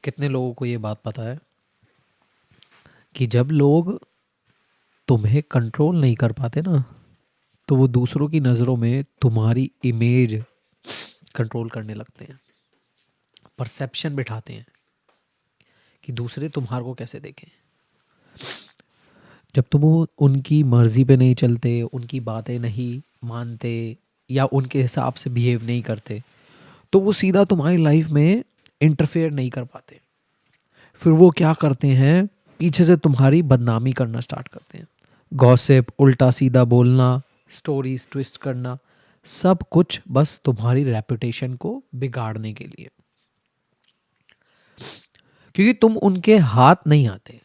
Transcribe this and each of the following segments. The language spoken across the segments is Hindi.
कितने लोगों को ये बात पता है कि जब लोग तुम्हें कंट्रोल नहीं कर पाते ना, तो वो दूसरों की नज़रों में तुम्हारी इमेज कंट्रोल करने लगते हैं, परसेप्शन बिठाते हैं कि दूसरे तुम्हारे को कैसे देखें। जब तुम उनकी मर्ज़ी पे नहीं चलते, उनकी बातें नहीं मानते या उनके हिसाब से बिहेव नहीं करते, तो वो सीधा तुम्हारी लाइफ में इंटरफेयर नहीं कर पाते। फिर वो क्या करते हैं, पीछे से तुम्हारी बदनामी करना स्टार्ट करते हैं। गॉसिप, उल्टा सीधा बोलना, स्टोरीज ट्विस्ट करना, सब कुछ बस तुम्हारी रेपुटेशन को बिगाड़ने के लिए। क्योंकि तुम उनके हाथ नहीं आते,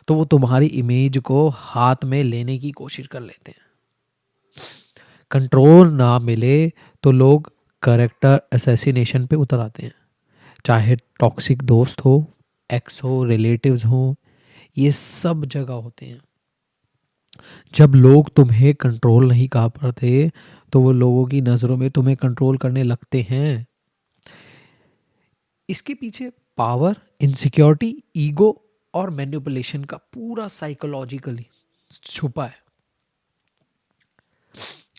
तो वो तुम्हारी इमेज को हाथ में लेने की कोशिश कर लेते हैं। कंट्रोल ना मिले तो लोग कैरेक्टर असैसिनेशन पे उतर आते हैं, चाहे टॉक्सिक दोस्त हो, एक्स हो, रिलेटिव्स हो, ये सब जगह होते हैं। जब लोग तुम्हें कंट्रोल नहीं कर पाते तो वो लोगों की नज़रों में तुम्हें कंट्रोल करने लगते हैं। इसके पीछे पावर, इनसिक्योरिटी, ईगो और मैनिपुलेशन का पूरा साइकोलॉजिकली छुपा है।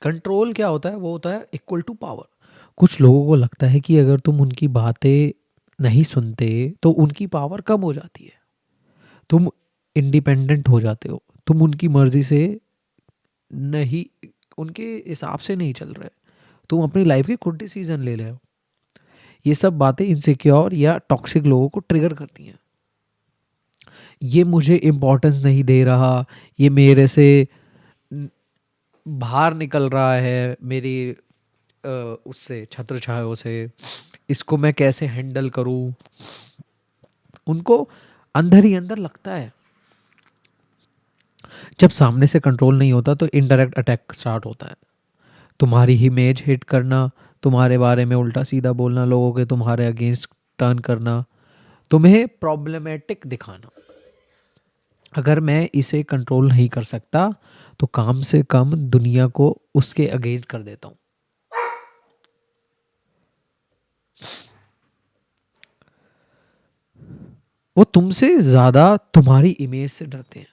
कंट्रोल क्या होता है? वो होता है इक्वल टू पावर। कुछ लोगों को लगता है कि अगर तुम उनकी बातें नहीं सुनते तो उनकी पावर कम हो जाती है, तुम इंडिपेंडेंट हो जाते हो, तुम उनकी मर्जी से नहीं, उनके हिसाब से नहीं चल रहे, तुम अपनी लाइफ के खुद डिसीजन ले रहे हो। ये सब बातें इनसिक्योर या टॉक्सिक लोगों को ट्रिगर करती हैं। ये मुझे इम्पोर्टेंस नहीं दे रहा, ये मेरे से बाहर निकल रहा है, मेरी उससे छत्र छाया से, इसको मैं कैसे हैंडल करूं। उनको अंदर ही अंदर लगता है। जब सामने से कंट्रोल नहीं होता तो इनडायरेक्ट अटैक स्टार्ट होता है। तुम्हारी इमेज हिट करना, तुम्हारे बारे में उल्टा सीधा बोलना, लोगों के तुम्हारे अगेंस्ट टर्न करना, तुम्हें प्रॉब्लमेटिक दिखाना। अगर मैं इसे कंट्रोल नहीं कर सकता तो काम से कम दुनिया को उसके अगेंस्ट कर देता हूँ। वो तुमसे ज़्यादा तुम्हारी इमेज से डरते हैं।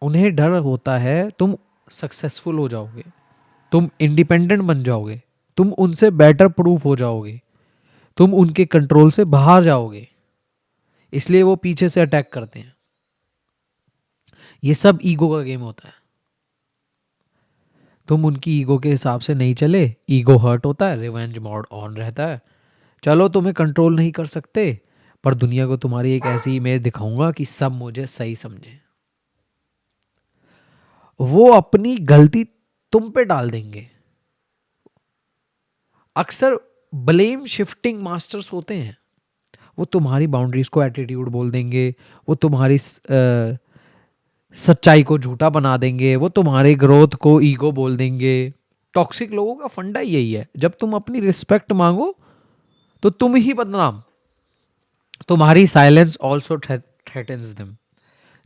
उन्हें डर होता है तुम सक्सेसफुल हो जाओगे, तुम इंडिपेंडेंट बन जाओगे, तुम उनसे बेटर प्रूफ हो जाओगे, तुम उनके कंट्रोल से बाहर जाओगे, इसलिए वो पीछे से अटैक करते हैं। ये सब ईगो का गेम होता है। तुम उनकी ईगो के हिसाब से नहीं चले, ईगो हर्ट होता है, रिवेंज मोड ऑन रहता है। चलो तुम्हें कंट्रोल नहीं कर सकते, पर दुनिया को तुम्हारी एक ऐसी इमेज दिखाऊंगा कि सब मुझे सही समझे। वो अपनी गलती तुम पे डाल देंगे। अक्सर ब्लेम शिफ्टिंग मास्टर्स होते हैं। वो तुम्हारी बाउंड्रीज को एटीट्यूड बोल देंगे, वो तुम्हारी सच्चाई को झूठा बना देंगे, वो तुम्हारे ग्रोथ को ईगो बोल देंगे। टॉक्सिक लोगों का फंडा यही है, जब तुम अपनी रिस्पेक्ट मांगो तो तुम ही बदनाम। तुम्हारी साइलेंस ऑल्सो थ्रेटन्स देम।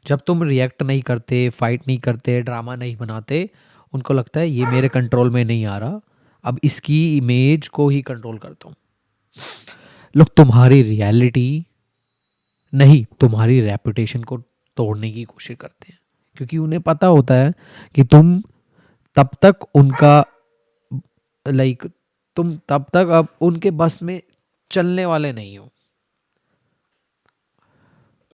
जब तुम रिएक्ट नहीं करते, फाइट नहीं करते, ड्रामा नहीं बनाते, उनको लगता है ये मेरे कंट्रोल में नहीं आ रहा, अब इसकी इमेज को ही कंट्रोल करता हूँ। लोग तुम्हारी रियलिटी नहीं, तुम्हारी रेपुटेशन को तोड़ने की कोशिश करते हैं, क्योंकि उन्हें पता होता है कि तुम तब तक उनका तुम तब तक अब उनके बस में चलने वाले नहीं हो।